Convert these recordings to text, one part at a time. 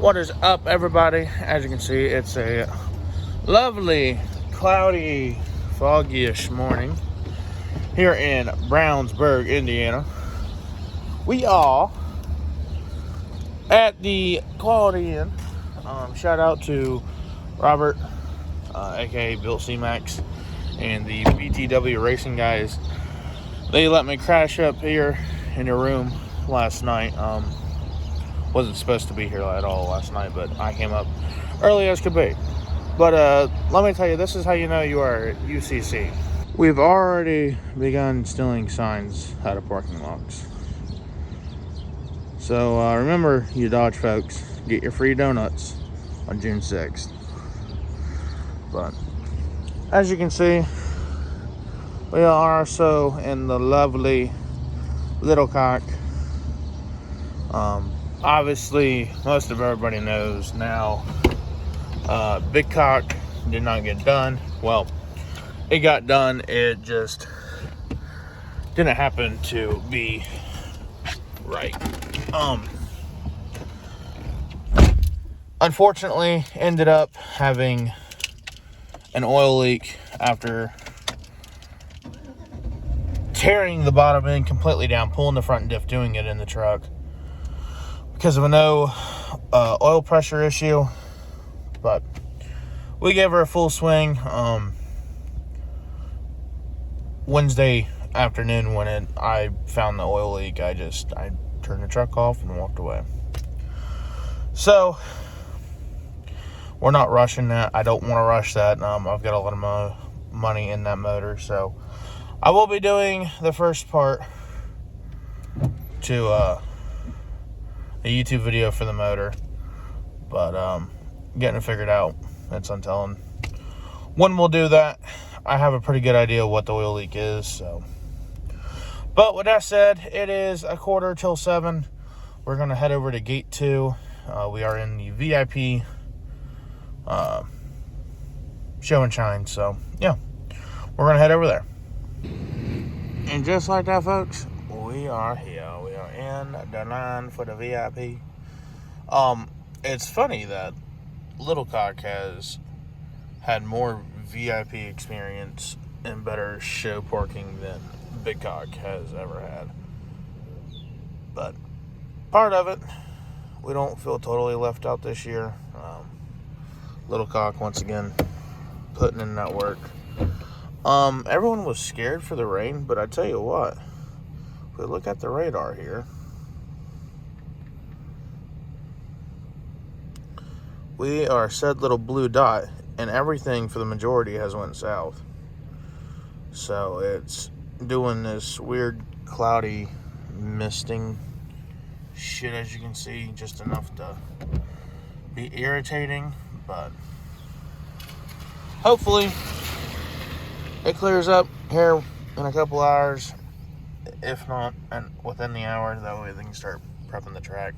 What is up, everybody? As you can see, it's a lovely, cloudy, foggy-ish morning here in Brownsburg, Indiana. We are at the Quality Inn. Shout out to Robert, aka Bill C-Max, and the BTW Racing guys. They let me crash up here in your room last night. Wasn't supposed to be here at all last night, but I came up early as could be. But let me tell you, this is how you know you are at UCC. We've already begun stealing signs out of parking lots. So remember, you Dodge folks, get your free donuts on June 6th. But as you can see, we are so in the lovely Little Cock. Obviously, most of everybody knows now, Big Cock did not get done. Well, it got done, it just didn't happen to be right. Unfortunately, ended up having an oil leak after tearing the bottom end completely down, pulling the front diff, doing it in the truck because of a no oil pressure issue. But we gave her a full swing Wednesday afternoon when I found the oil leak. I turned the truck off and walked away. So we're not rushing that. I don't want to rush that. I've got a lot of money in that motor, so I will be doing the first part to a YouTube video for the motor, but getting it figured out. That's untelling. When we'll do that, I have a pretty good idea what the oil leak is. So, but with that said, it is 6:45. We're gonna head over to Gate 2. We are in the VIP show and shine. So yeah, we're gonna head over there. And just like that, folks, we are here. We are in the line for the VIP. It's funny that Little Cock has had more VIP experience and better show parking than Big Cock has ever had. But part of it, we don't feel totally left out this year. Little Cock, once again, putting in that work. Everyone was scared for the rain, but I tell you what, if we look at the radar here, we are said little blue dot, and everything for the majority has went south. So it's doing this weird cloudy misting shit, as you can see, just enough to be irritating, but hopefully it clears up here in a couple hours, if not and within the hour. That way they can start prepping the track.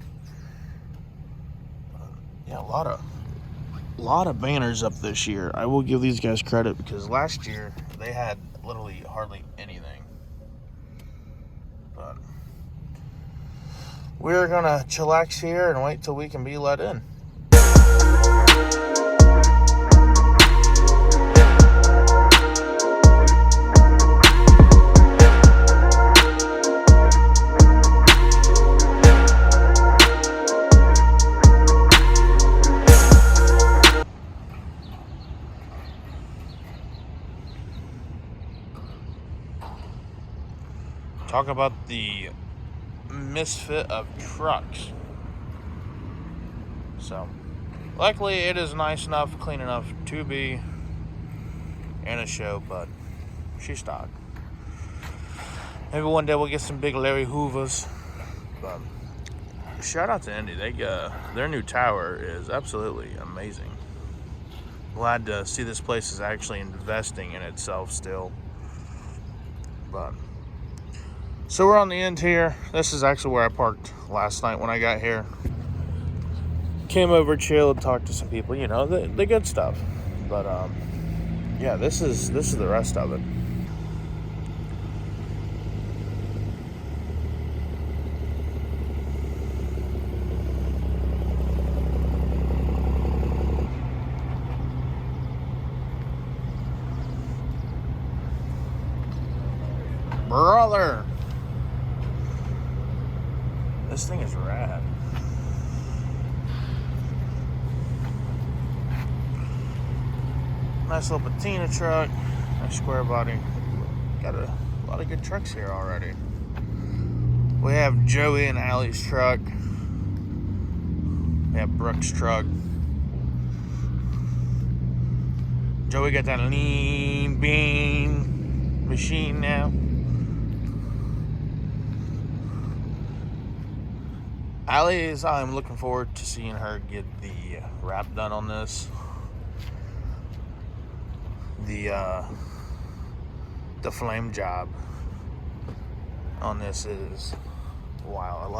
Yeah, a lot of banners up this year. I will give these guys credit because last year they had literally hardly anything. But we're gonna chillax here and wait till we can be let in. Talk about the misfit of trucks. So, luckily it is nice enough, clean enough to be in a show, but she's stock. Maybe one day we'll get some big Larry Hoovers. But shout out to Indy. Their new tower is absolutely amazing. Glad to see this place is actually investing in itself still. But so we're on the end here. This is actually where I parked last night when I got here. Came over, chilled, talked to some people, you know, the good stuff. But yeah, this is the rest of it. Brother! This thing is rad. Nice little patina truck. Nice square body. Got a lot of good trucks here already. We have Joey and Allie's truck. We have Brooks' truck. Joey got that lean bean machine now. I'm looking forward to seeing her get the wrap done on this. The flame job on this is wow, a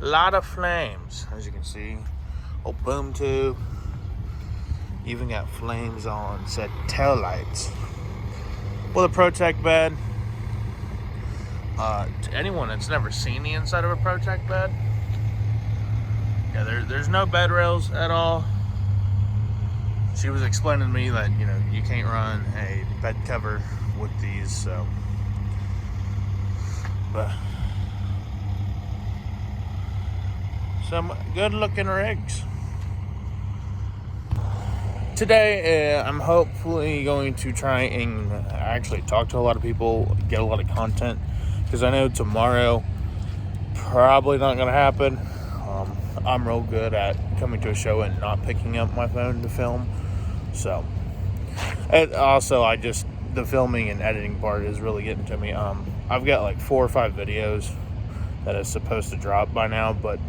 lot of flames, as you can see. Oh, boom tube. Even got flames on said tail lights. With a Protect bed. To anyone that's never seen the inside of a Protect bed, yeah, there's no bed rails at all. She was explaining to me that, you know, you can't run a bed cover with these, so. But some good looking rigs. Today, I'm hopefully going to try and actually talk to a lot of people, get a lot of content, because I know tomorrow probably not going to happen. I'm real good at coming to a show and not picking up my phone to film. So, and also the filming and editing part is really getting to me. I've got like 4 or 5 videos that is supposed to drop by now, but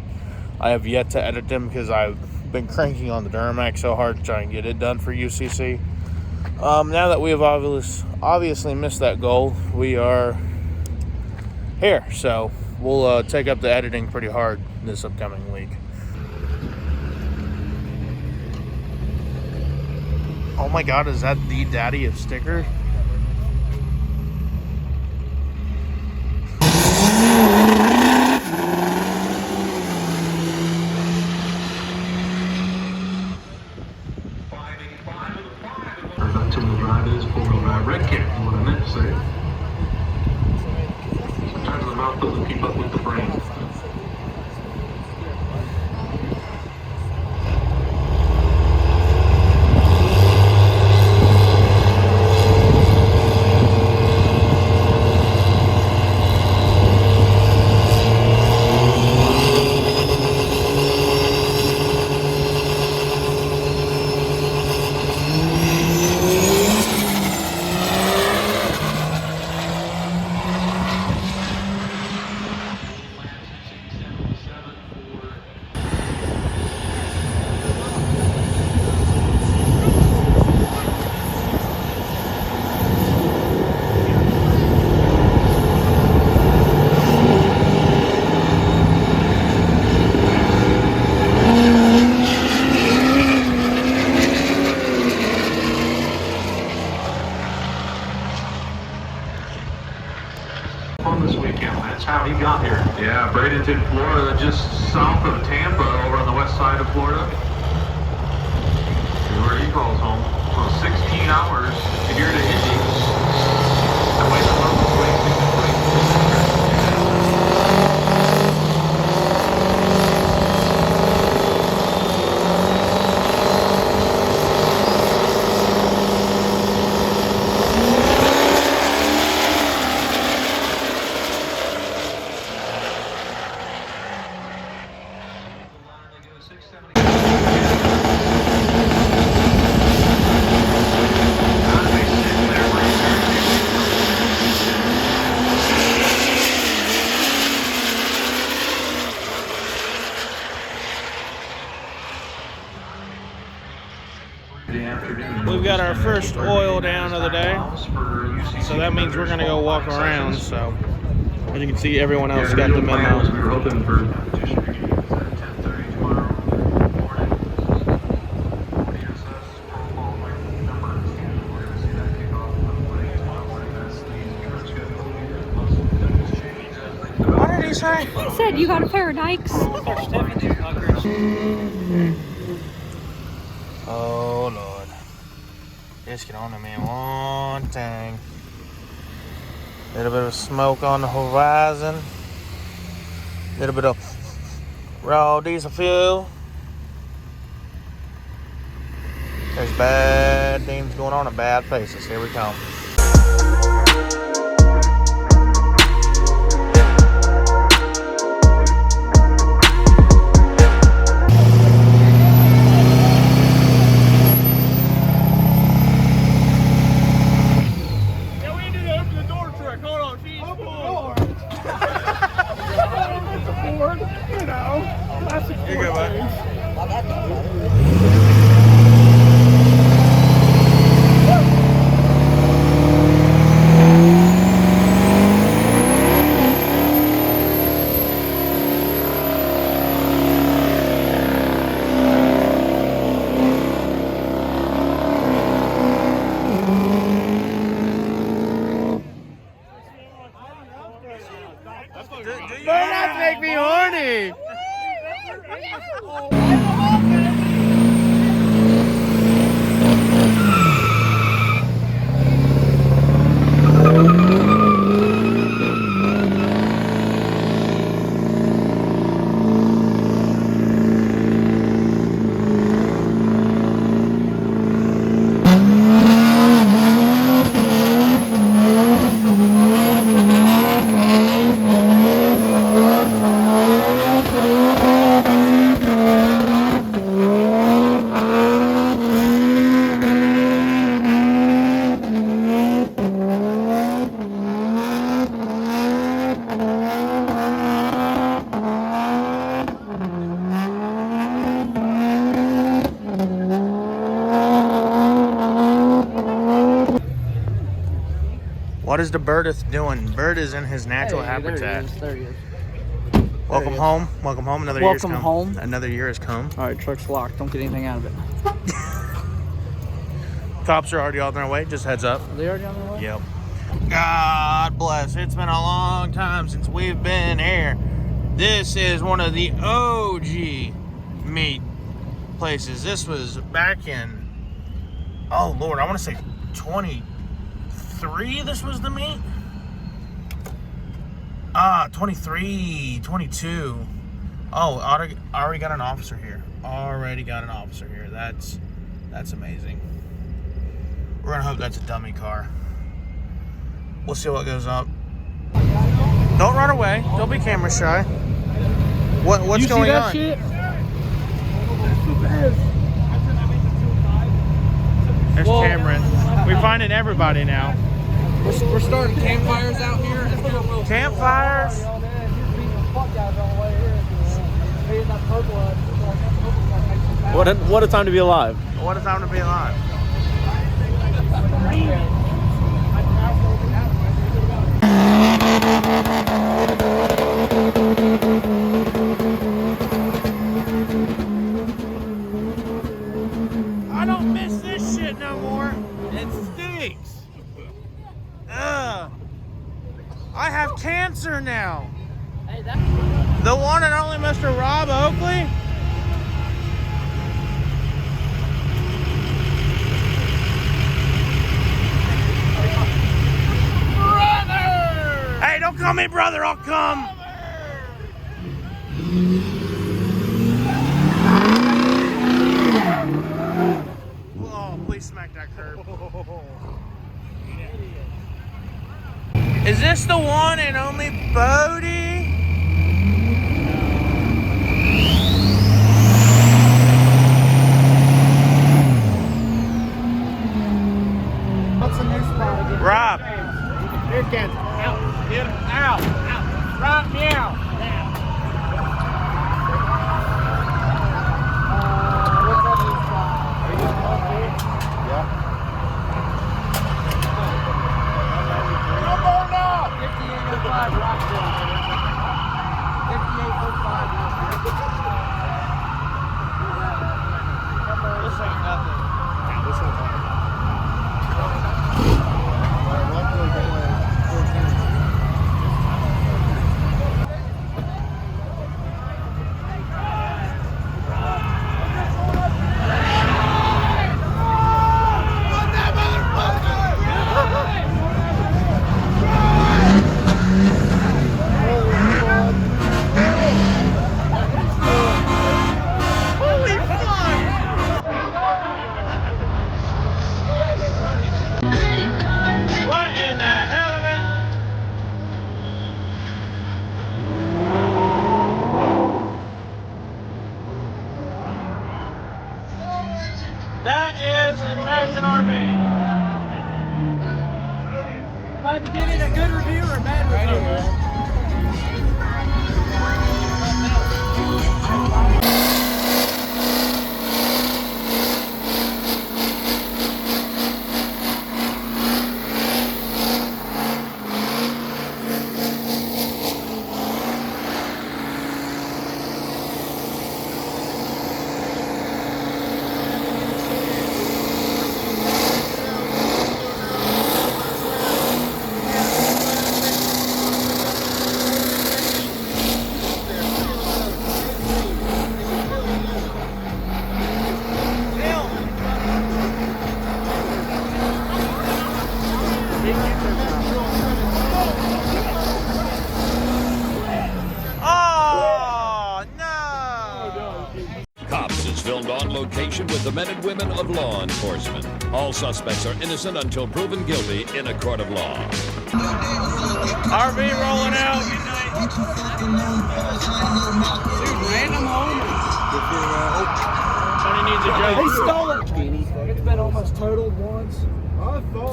I have yet to edit them because I've been cranking on the Duramax so hard to try and get it done for UCC. Now that we have obviously missed that goal, we are here. So we'll take up the editing pretty hard this upcoming week. Oh my God, is that the daddy of stickers? Two-wheel drive is four-wheel drive red kit, what I meant to say. Sometimes the mouth doesn't keep up with the brain. This weekend. That's how he got here. Yeah, Bradenton, Florida, just south of Tampa, over on the west side of Florida. Where he calls home. So 16 hours to here to Indy. That way the local racing is We've got our first oil down of the day, so that means we're going to go walk around. So as you can see, everyone else got the memo. We were hoping for What did he say? He said you got a pair of Nikes. Oh Lord. Just get on to me one thing. Little bit of smoke on the horizon. Little bit of raw diesel fuel. There's bad things going on in bad places. Here we come. Burnouts make me horny. What is the birdeth doing? Bird is in his natural habitat. There he is. Welcome home. Welcome home. Another year's come. Welcome home. Another year has come. All right, truck's locked. Don't get anything out of it. Cops are already on their way. Just heads up. Are they already on their way? Yep. God bless. It's been a long time since we've been here. This is one of the OG meat places. This was back in, oh Lord, I want to say 23. This was the meet. 23, 22. Oh, I already got an officer here. Already got an officer here. That's amazing. We're gonna hope that's a dummy car. We'll see what goes up. Don't run away. Don't be camera shy. What's going on? You see that shit? There's Cameron. We're finding everybody now. We're starting campfires out here. Campfires? What a time to be alive. What a time to be alive. I don't miss this shit no more. It stinks. Ugh. I have cancer now. The one and only Mr. Rob Oakley. Brother! Hey, don't call me brother, I'll come. Oh, please smack that curb. Is this the one and only Bodie? What's the new spot again? Rob. Here it goes. Out. Get him. Out. Out. Right meow. Now. What's that new spot? Are you up here? Yeah. Come on now. 5805 Rockville. That is an American RV. Am I getting a good review or a bad review? Oh, no! Cops is filmed on location with the men and women of law enforcement. All suspects are innocent until proven guilty in a court of law. RV rolling out. Dude, random home. Tony needs a joke. They stole it. It's been almost totaled once.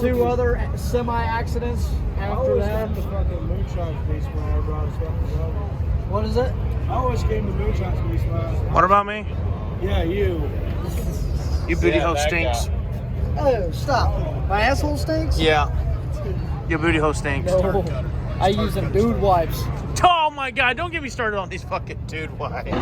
2 other semi-accidents after that. The fucking moonshine police when I brought us fucking over. What is it? I always came to moonshine police when What about me? Yeah, you. You booty hole stinks. Oh, stop. My asshole stinks? Yeah. Your booty hole stinks. No. I use them dude wipes. Oh my god, don't get me started on these fucking dude wipes.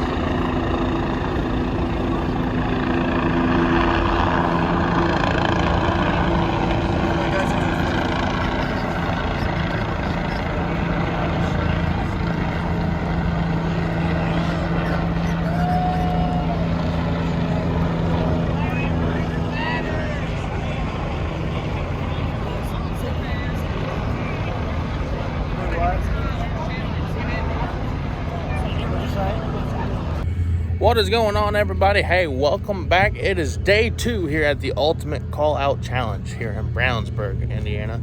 What is going on, everybody? Hey, welcome back. It is day 2 here at the Ultimate Call Out Challenge here in Brownsburg, Indiana.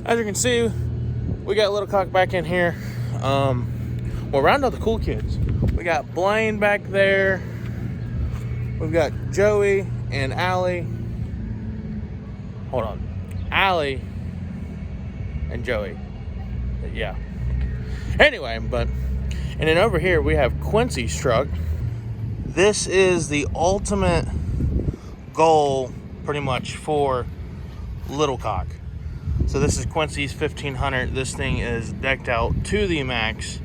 As you can see, we got Little Cock back in here. We'll round out the cool kids. We got Blaine back there. We've got Joey and Allie. Hold on. Allie and Joey. Yeah. Anyway, and then over here we have Quincy's truck. This is the ultimate goal, pretty much, for Little Cock. So this is Quincy's 1500. This thing is decked out to the max.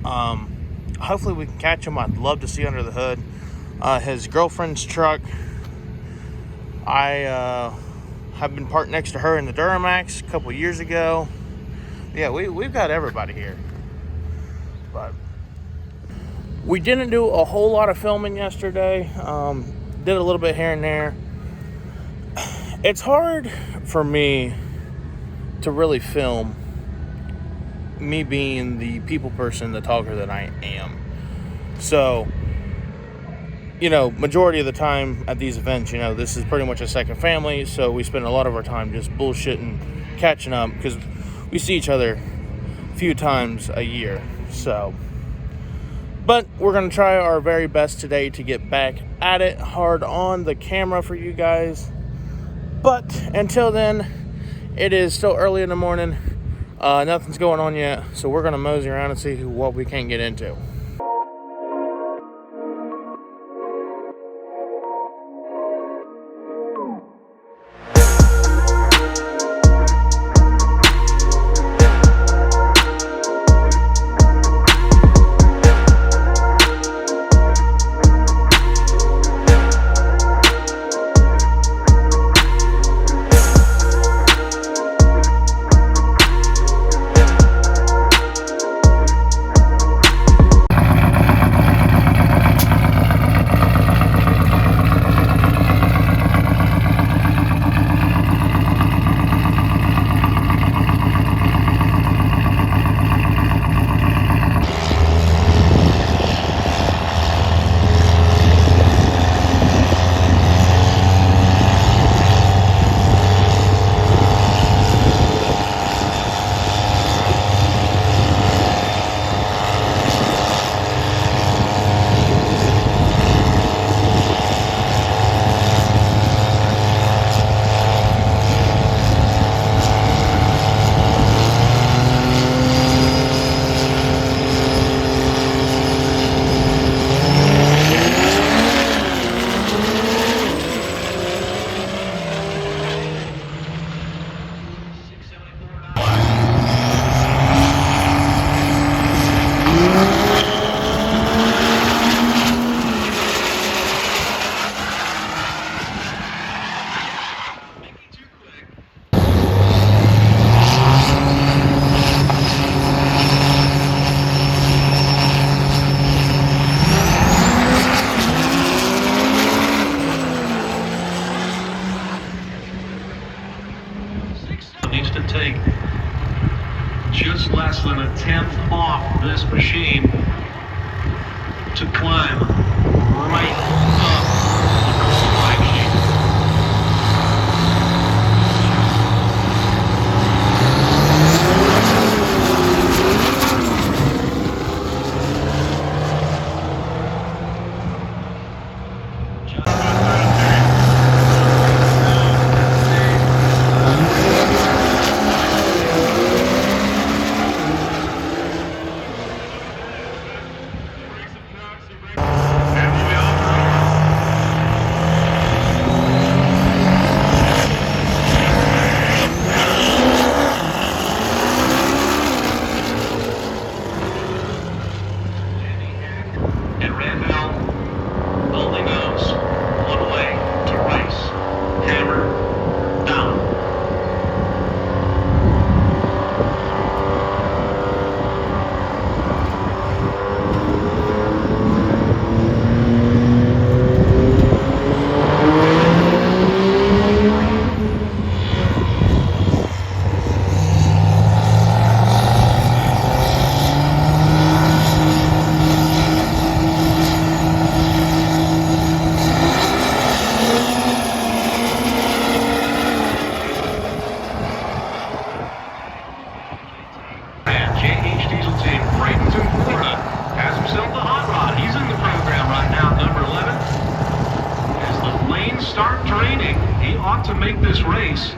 Hopefully we can catch him. I'd love to see under the hood. His girlfriend's truck, I have been parked next to her in the Duramax a couple years ago. Yeah, we've got everybody here. But we didn't do a whole lot of filming yesterday. Did a little bit here and there. It's hard for me to really film, me being the people person, the talker that I am. So, majority of the time at these events, this is pretty much a second family. So we spend a lot of our time just bullshitting, catching up, because we see each other a few times a year. So, but we're going to try our very best today to get back at it hard on the camera for you guys. But until then, it is still early in the morning. Nothing's going on yet. So we're going to mosey around and see what we can get into. than a tenth off this machine to climb right up the qualifying sheet. To make this race.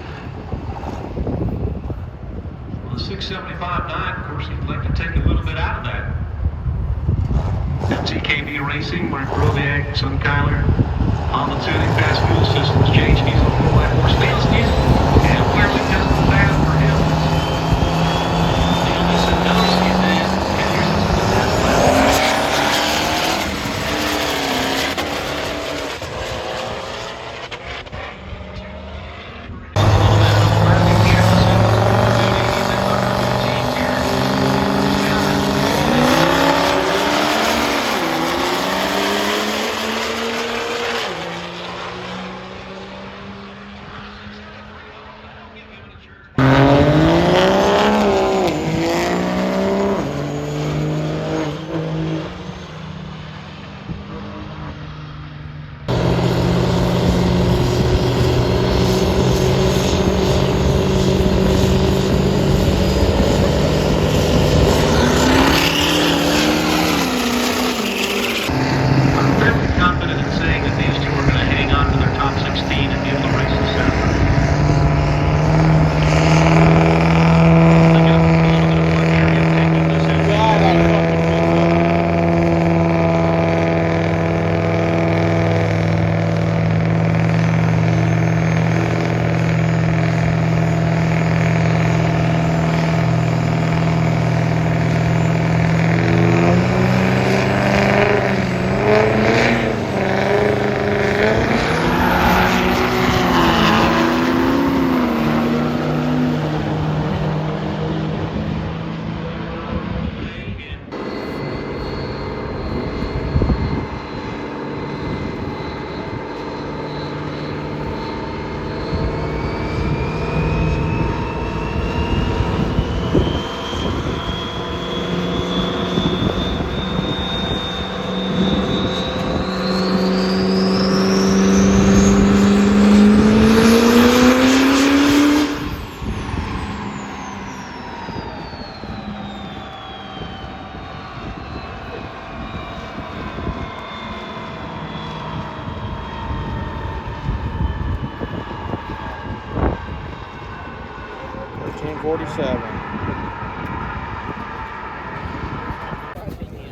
Well, the 675.9, of course, you'd like to take a little bit out of that. TKB Racing, Mark Robiak, Son Kyler, on the tuning, fast fuel systems, JH Diesel, 4x4 stainless diesel, and where we test the fast for him. Neil Nissan knows he's in, and here's the test lab.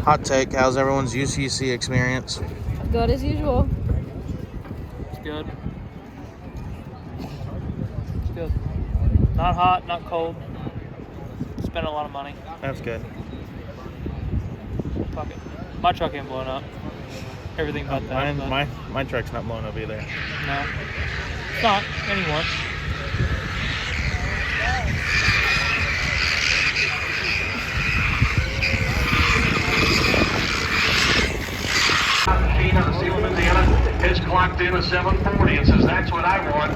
Hot take, how's everyone's UCC experience? Good as usual. It's good. It's good. Not hot, not cold. Spent a lot of money. That's good. Fuck it. My truck ain't blown up. Everything but that. My truck's not blown up either. No. It's not anymore. Machine out of Zeeland, Indiana, has clocked in a 740 and says, that's what I want.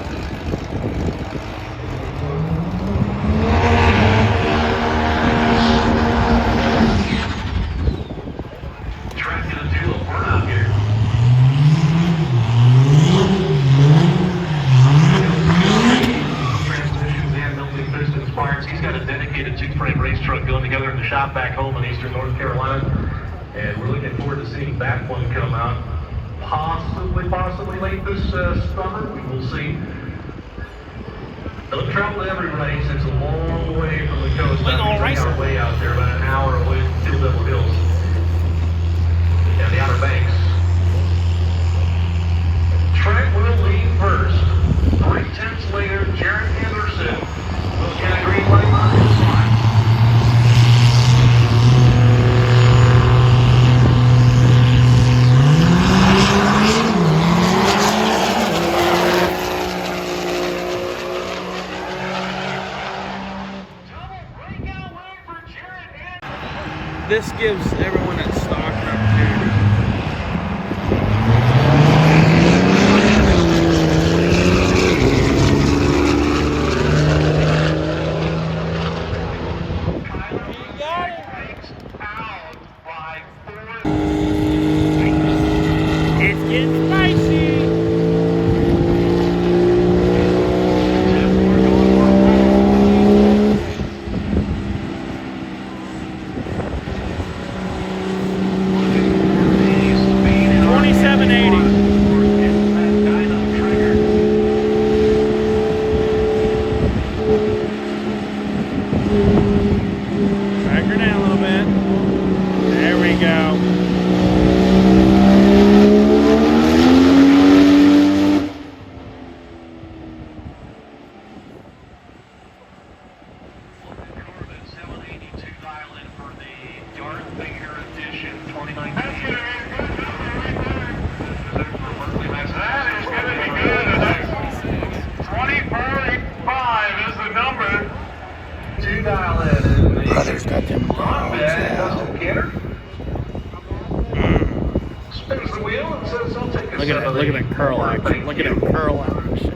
late this summer. We will see. Don't travel to every race. It's a long way from the coast. Wing all Our racer. way out there, about an hour away from Steel Devil Hills. And the Outer Banks. Trent will lead first. 3/10 later, Jared Anderson will get a green light on his line. This gives everyone that stock an opportunity. It's getting spicy. Drag her down a little bit. There we go. Brother's got them dogs out. Spins the wheel and says, "I'll take a Look at that curl action. Look at that curl action.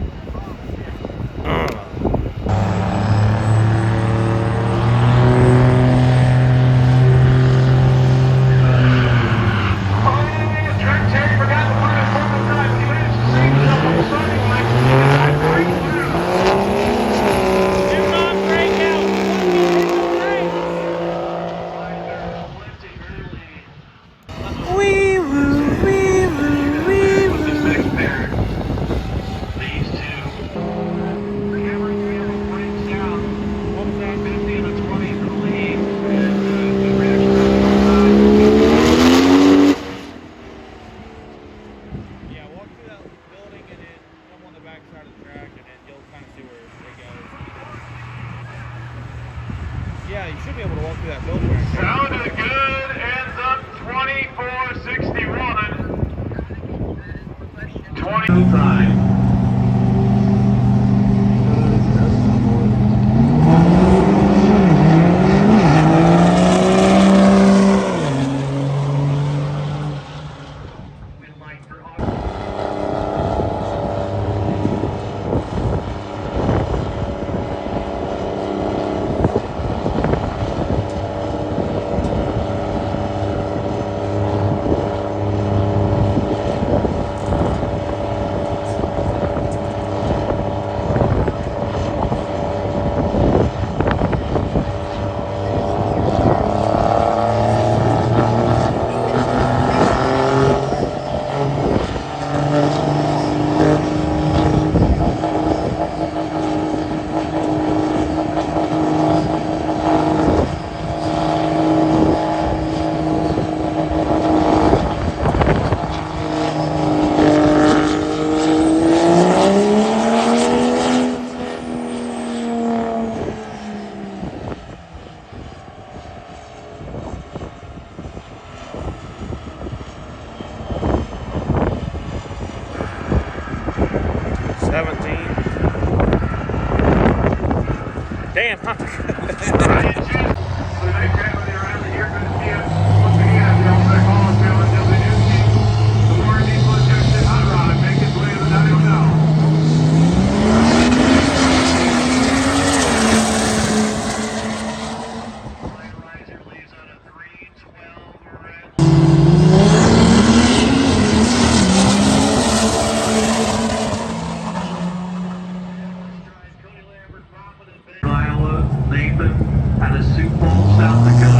Yeah, you should be able to walk through that building. Sounded good, ends up 24:61. 20 time. Damn, huh? Iowa, Nathan, out of Sioux Falls, South Dakota.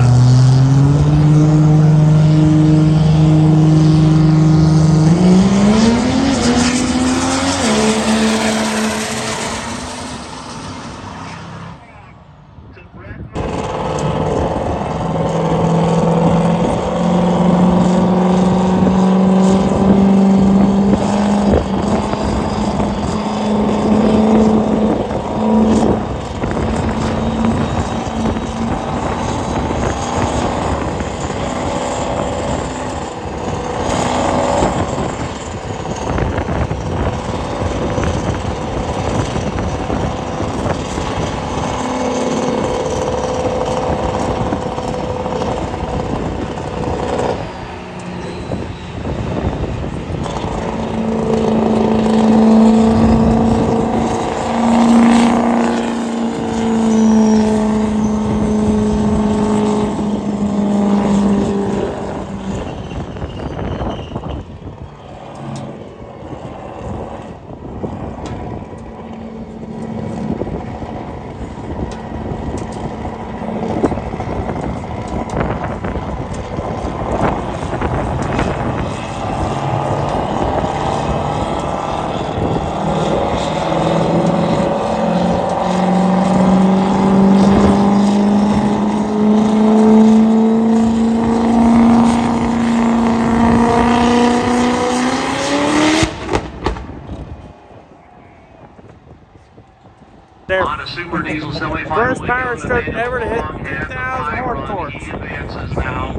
there. On a super diesel semifinal. First power weekend, stroke the ever to hit Long and 2,000 High Run horsepower. advances now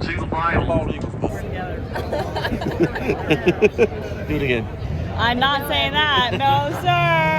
to the final. Do it again. I'm not saying that. No, sir.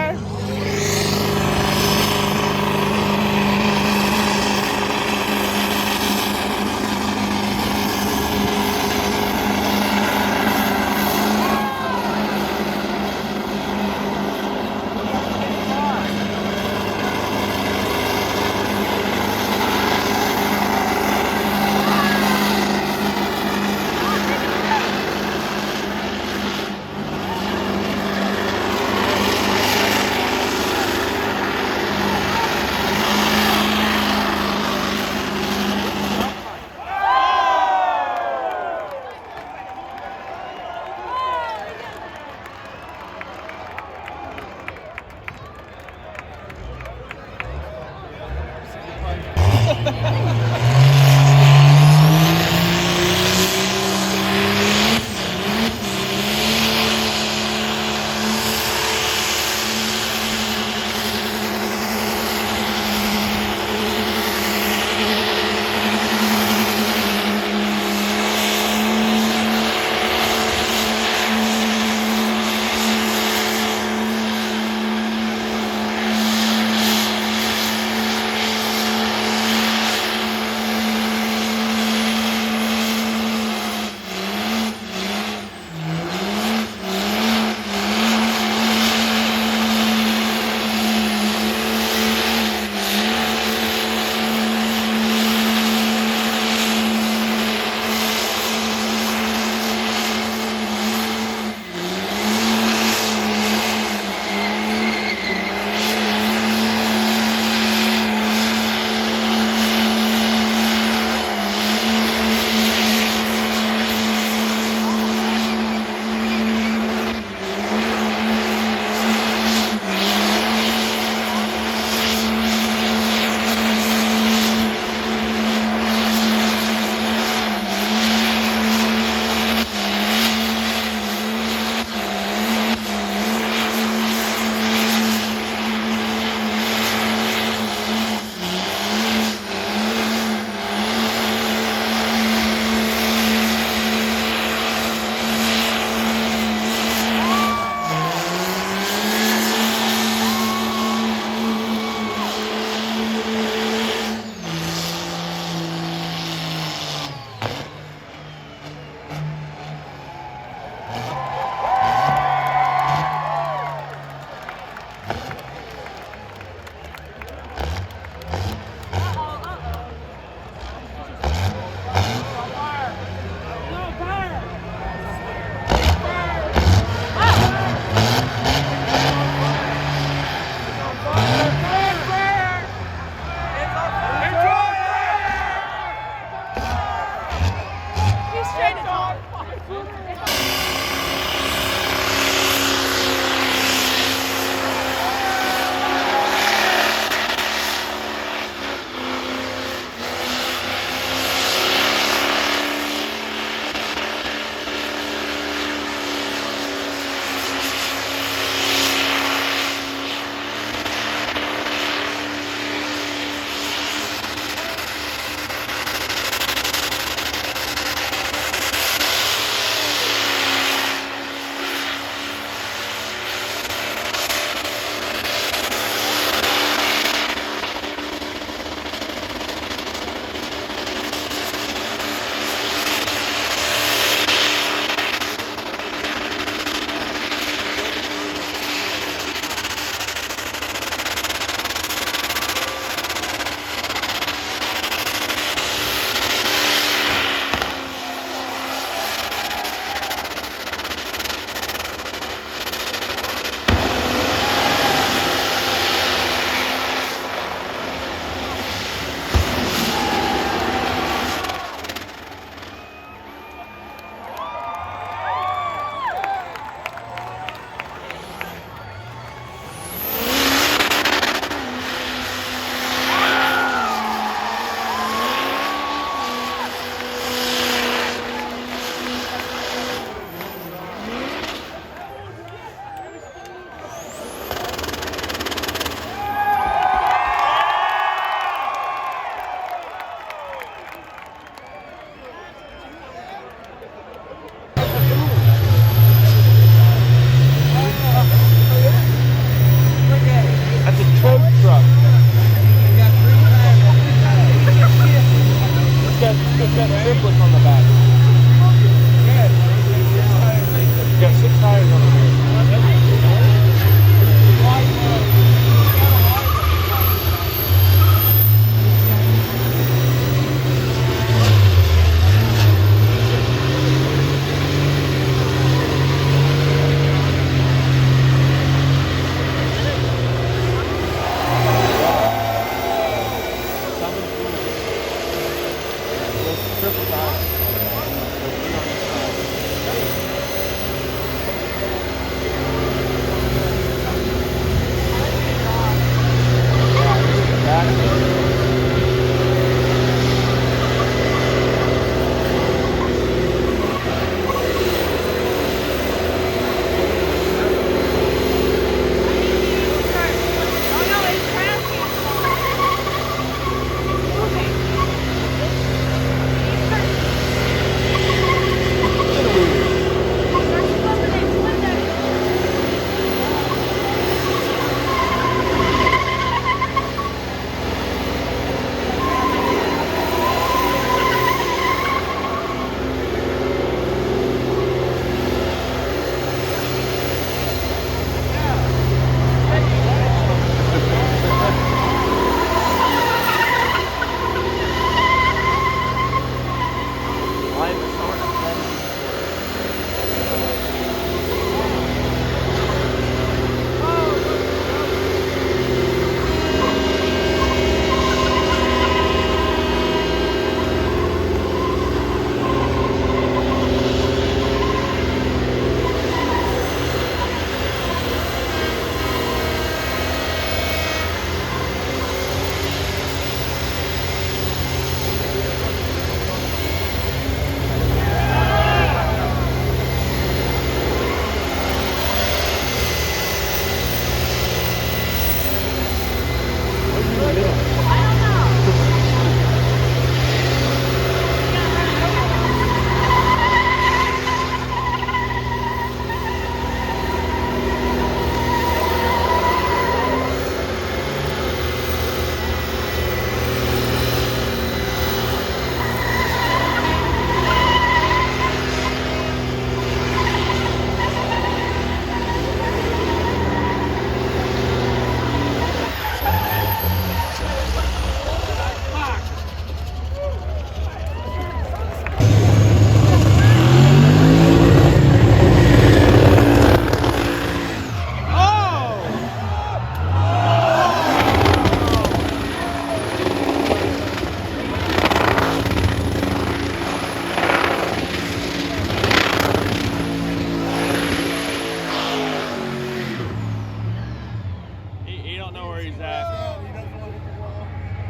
where he's at.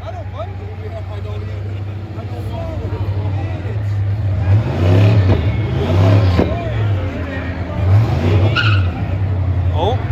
I don't blame you. I don't either. I don't want to. Oh.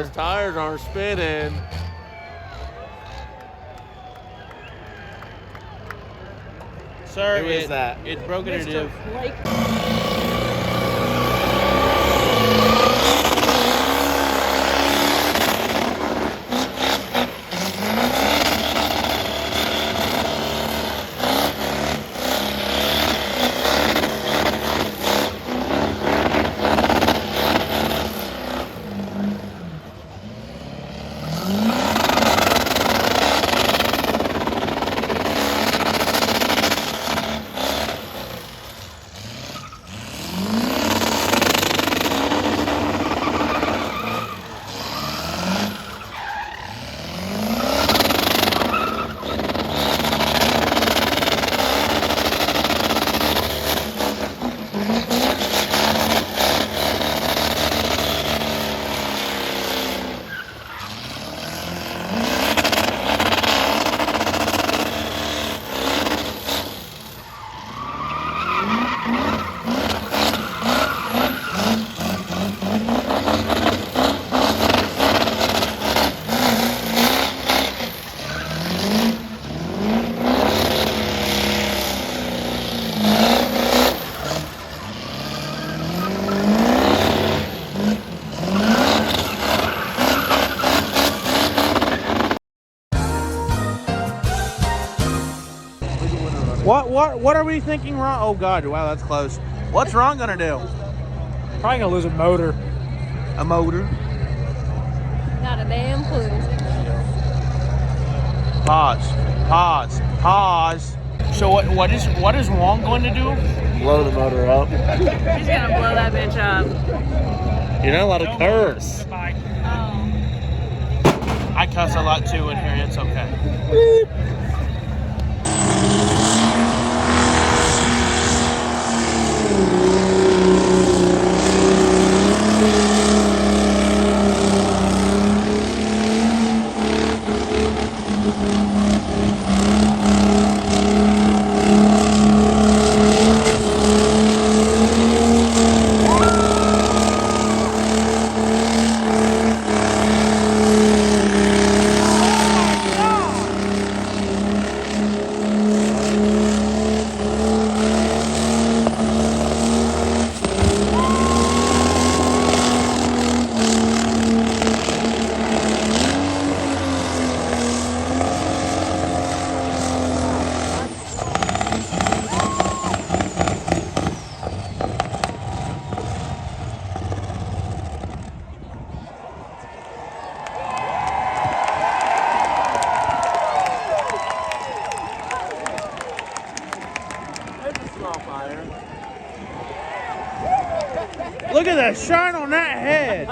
Those tires aren't spinning. Sir, Who is that? It's broken in two. What are we thinking Ron? Oh God, wow, that's close. What's Ron gonna do? Probably gonna lose a motor. A motor. Not a damn clue. Pause. So what is Ron going to do? Blow the motor up. He's gonna blow that bitch up. You're not allowed to curse. Goodbye. Oh. I cuss a lot too in here. It's okay. Look at the shine on that head.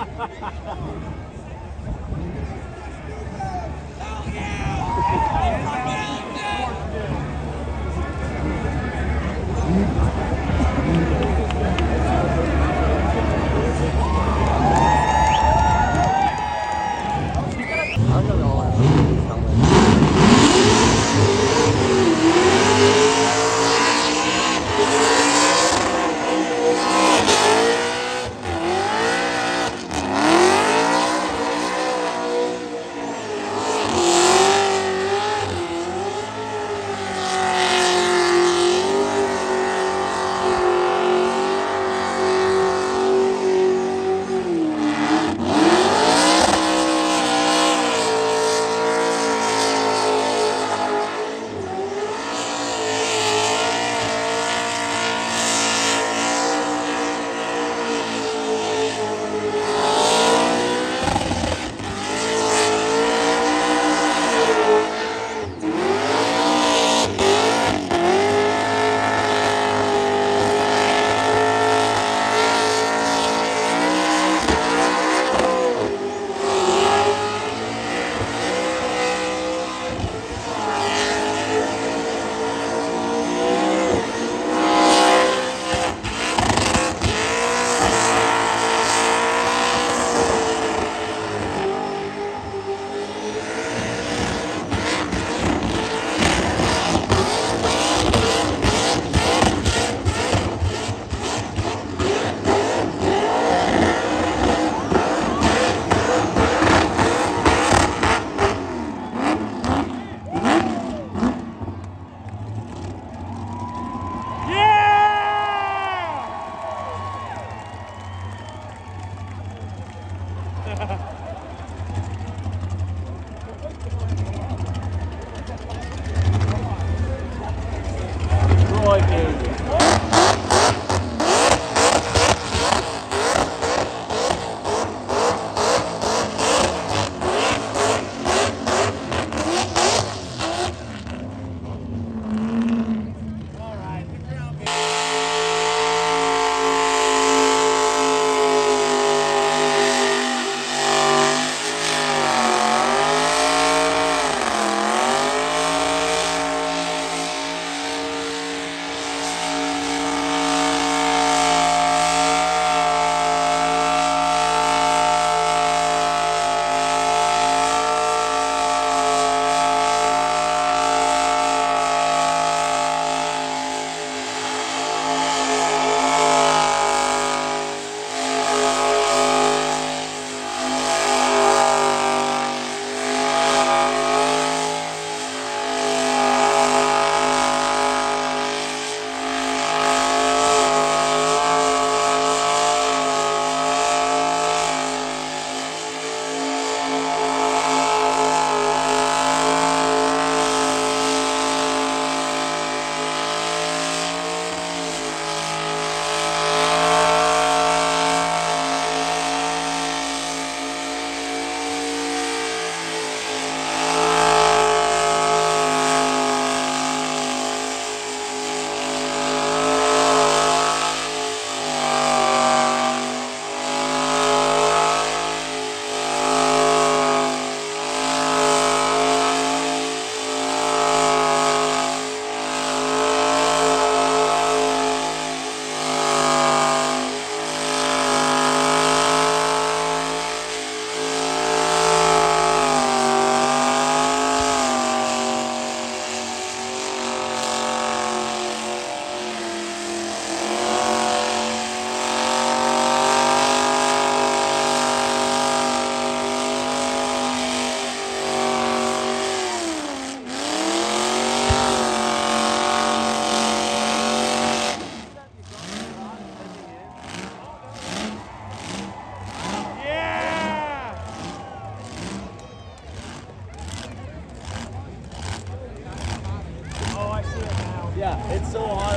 Yeah, it's so hot.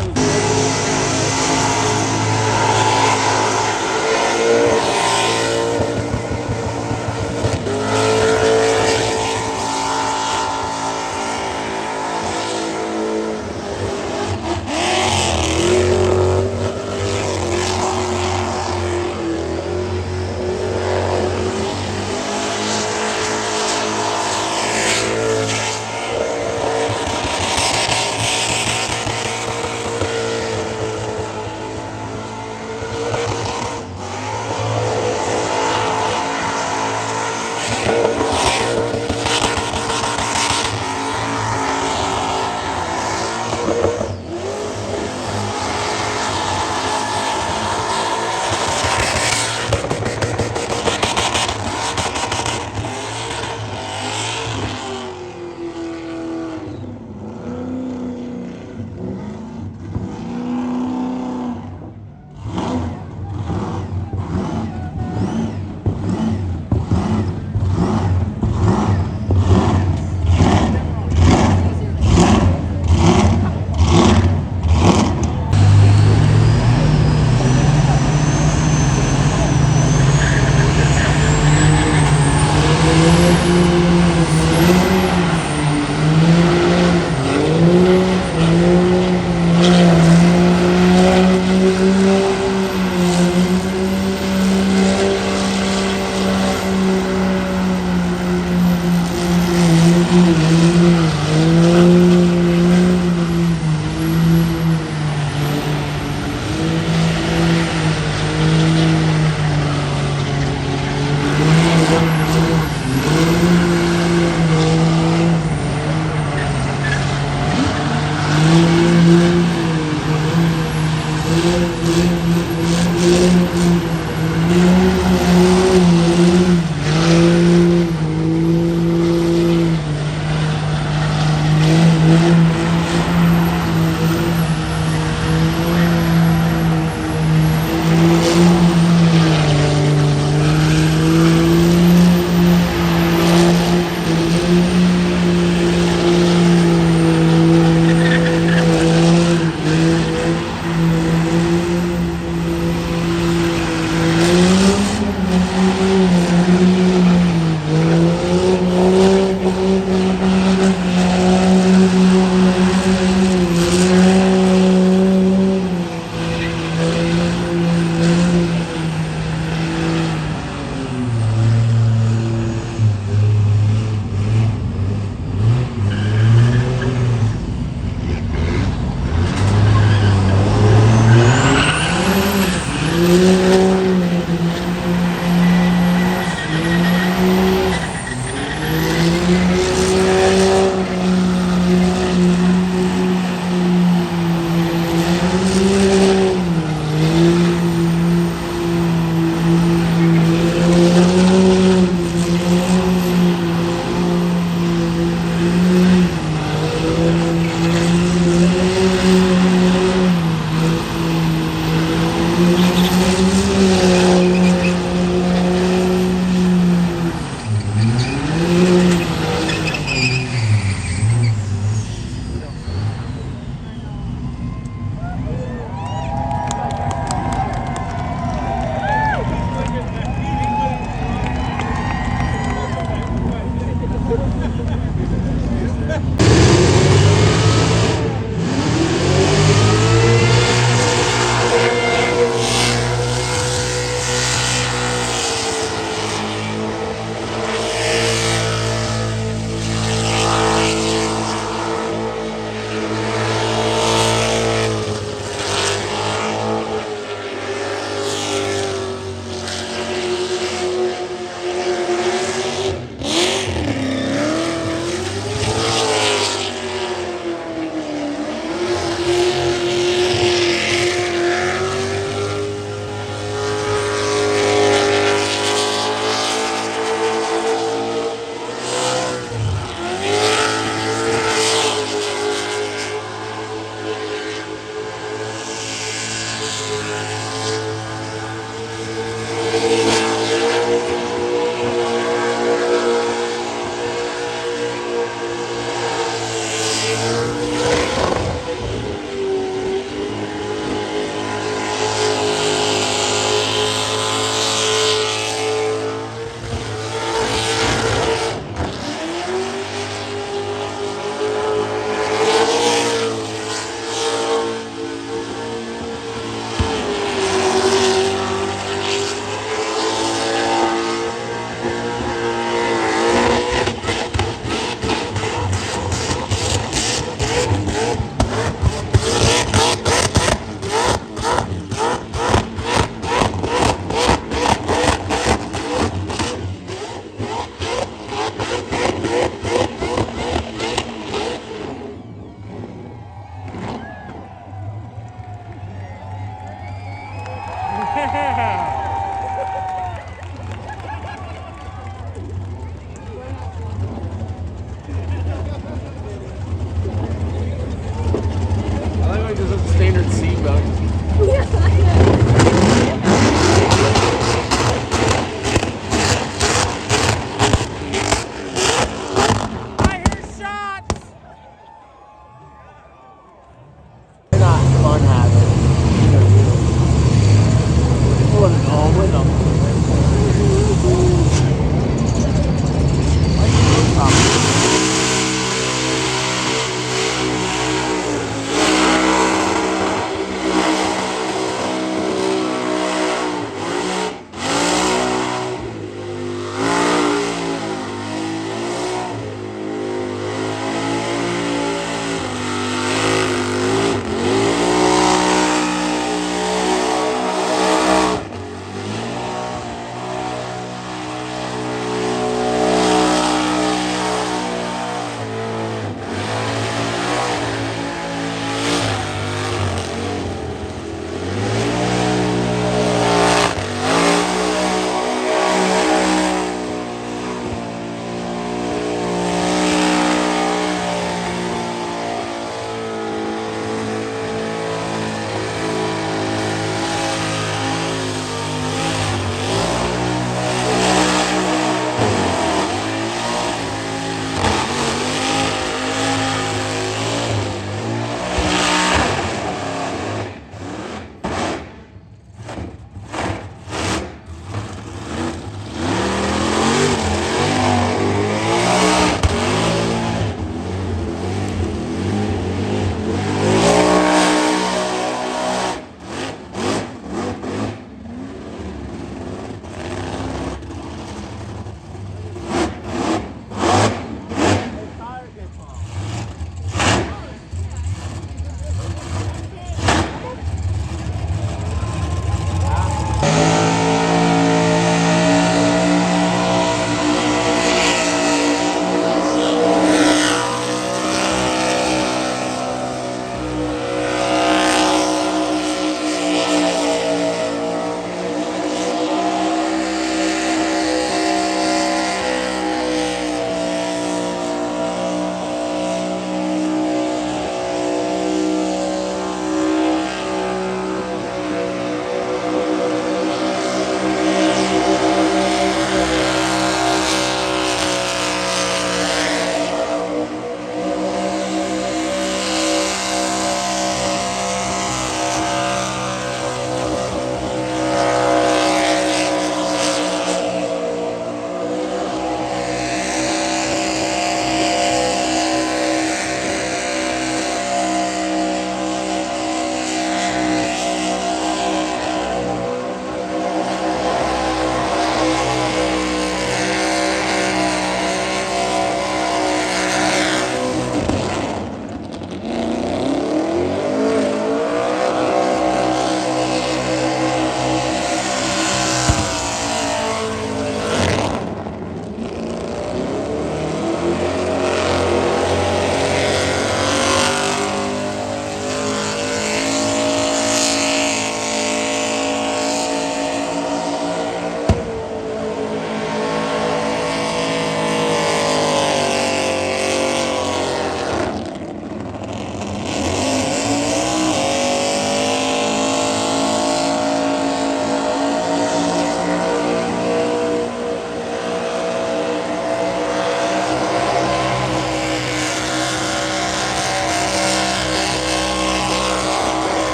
It was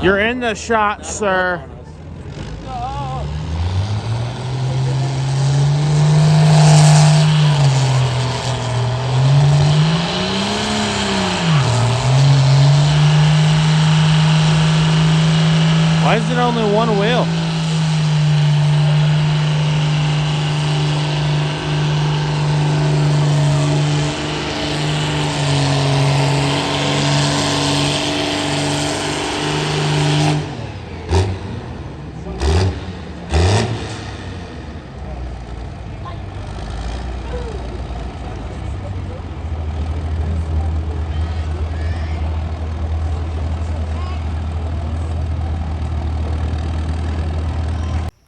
You're in the shot, sir. Why is it only one wheel?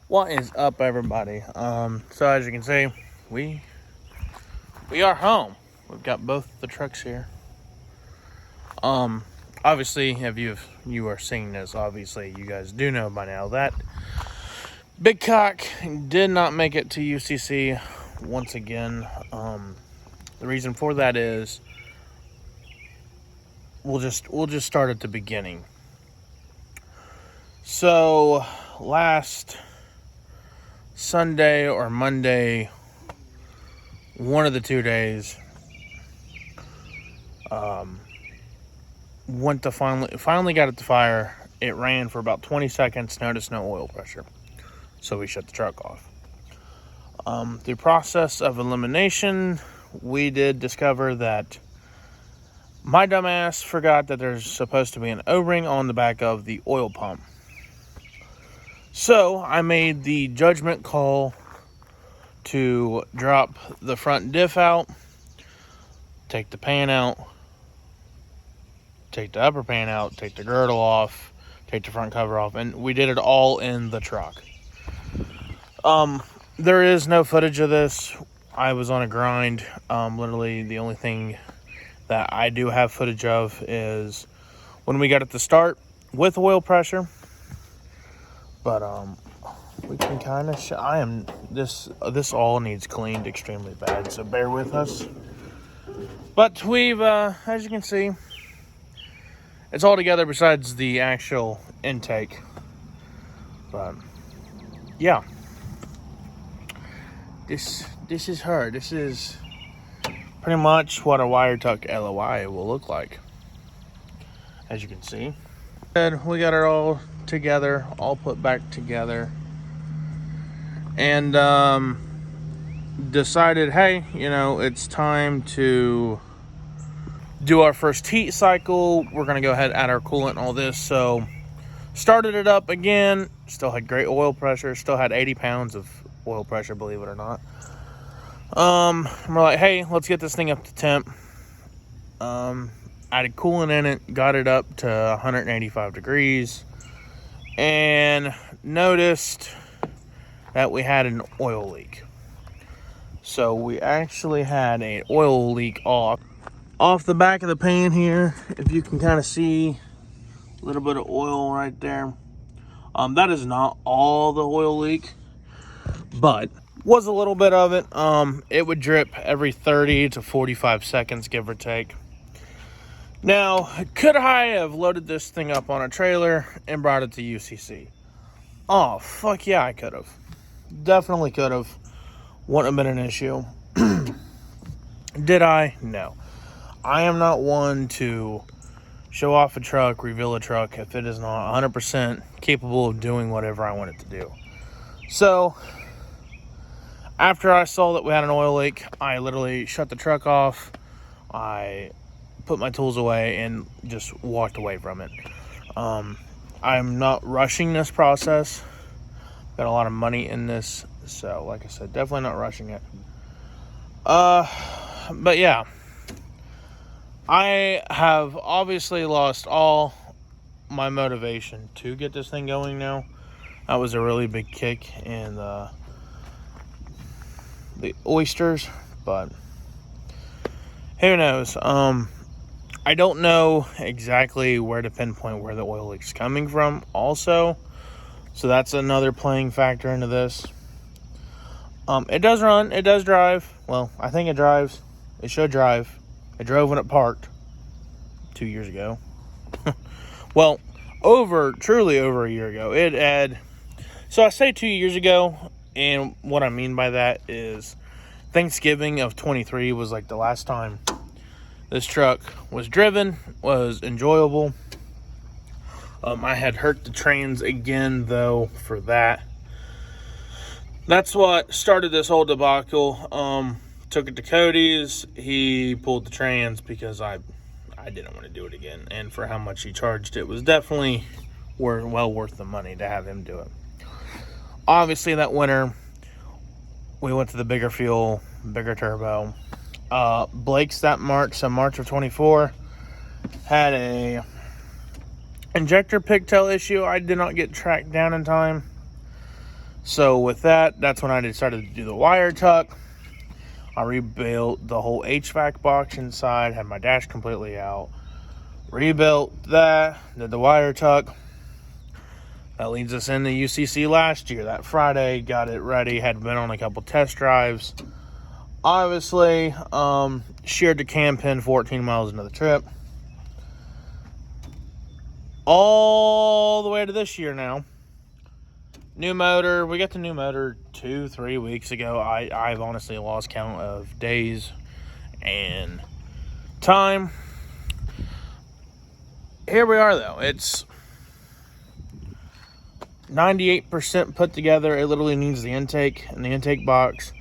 What is up, everybody? So as you can see, we are home. We've got both the trucks here. Obviously, if you are seeing this, obviously you guys do know by now that Big Cock did not make it to UCC once again. The reason for that is we'll just start at the beginning. So last Sunday or Monday, one of the 2 days, finally got it to fire. It ran for about 20 seconds, noticed no oil pressure, so we shut the truck off. Through process of elimination, we did discover that my dumbass forgot that there's supposed to be an O-ring on the back of the oil pump. So I made the judgment call to drop the front diff out, take the pan out, take the upper pan out, take the girdle off, take the front cover off, and we did it all in the truck. There is no footage of this. I was on a grind. Literally the only thing that I do have footage of is when we got it to start with oil pressure. But we can kind of this all needs cleaned extremely bad, so bear with us. But we've as you can see, it's all together besides the actual intake. But yeah, this is her. This is pretty much what a wire tuck LOI will look like, as you can see. And we got it all together, all put back together, and decided, hey, it's time to do our first heat cycle. We're gonna go ahead and add our coolant and all this. So started it up again, still had great oil pressure, still had 80 pounds of oil pressure, believe it or not. We're like, hey, let's get this thing up to temp. Added coolant in it, got it up to 185 degrees, and noticed that we had an oil leak. So we actually had an oil leak off the back of the pan here. If you can kind of see a little bit of oil right there. That is not all the oil leak, but was a little bit of it. It would drip every 30 to 45 seconds, give or take. Now, could I have loaded this thing up on a trailer and brought it to UCC? Oh, fuck yeah, I could have. Definitely could have. Wouldn't have been an issue. Did I? No. I am not one to show off a truck, reveal a truck, if it is not 100% capable of doing whatever I want it to do. So, after I saw that we had an oil leak, I literally shut the truck off. I put my tools away and just walked away from it. I'm not rushing this process. Got a lot of money in this, so like I said, definitely not rushing it. But yeah, I have obviously lost all my motivation to get this thing going now. That was a really big kick in the oysters, but who knows? I don't know exactly where to pinpoint where the oil leak's coming from also, so that's another playing factor into this. It does run, it does drive. Well, I think it drives. It should drive. It drove when it parked 2 years ago. Well, truly over a year ago. It had, so I say 2 years ago, and what I mean by that is Thanksgiving of 23 was like the last time this truck was driven, was enjoyable. I had hurt the trans again, though, for that. That's what started this whole debacle. Took it to Cody's. He pulled the trans because I didn't want to do it again. And for how much he charged, it was definitely well worth the money to have him do it. Obviously, that winter, we went to the bigger fuel, bigger turbo. Blake's that March, so March of 24, had a injector pigtail issue. I did not get tracked down in time. So with that's when I decided to do the wire tuck. I rebuilt the whole HVAC box inside, had my dash completely out. Rebuilt that, did the wire tuck. That leads us into UCC last year. That Friday, got it ready, had been on a couple test drives. Obviously, sheared the cam pin 14 miles into the trip. All the way to this year now. New motor. We got the new motor 2-3 weeks ago. I've honestly lost count of days and time. Here we are, though. It's 98% put together. It literally needs the intake and the intake box,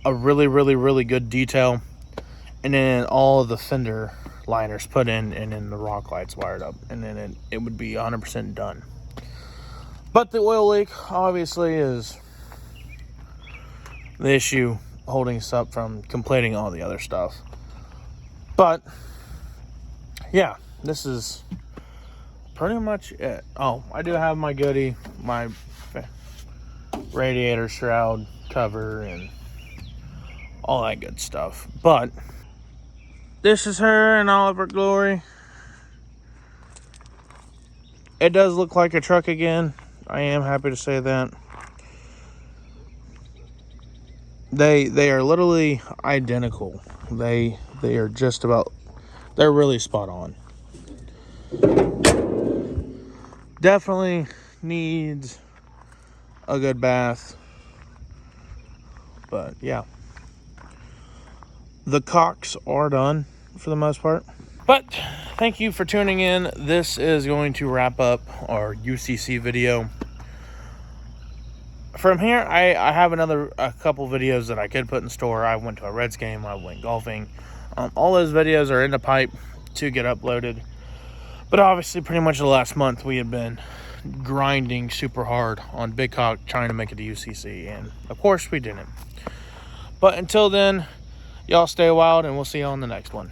a really, really, really good detail, and then all of the fender liners put in, and then the rock lights wired up, and then it would be 100% done. But the oil leak obviously is the issue holding us up from completing all the other stuff. But yeah, this is pretty much it. Oh, I do have my goodie, my radiator shroud cover and all that good stuff. But this is her in all of her glory. It does look like a truck again. I am happy to say that. They are literally identical. They are just about, they're really spot on. Definitely needs a good bath. But yeah. The cocks are done for the most part. But thank you for tuning in. This is going to wrap up our UCC video. From here, I have a couple videos that I could put in store. I went to a Reds game. I went golfing. All those videos are in the pipe to get uploaded. But obviously, pretty much the last month, we had been grinding super hard on Big Cock trying to make it to UCC. And, of course, we didn't. But until then, y'all stay wild, and we'll see you on the next one.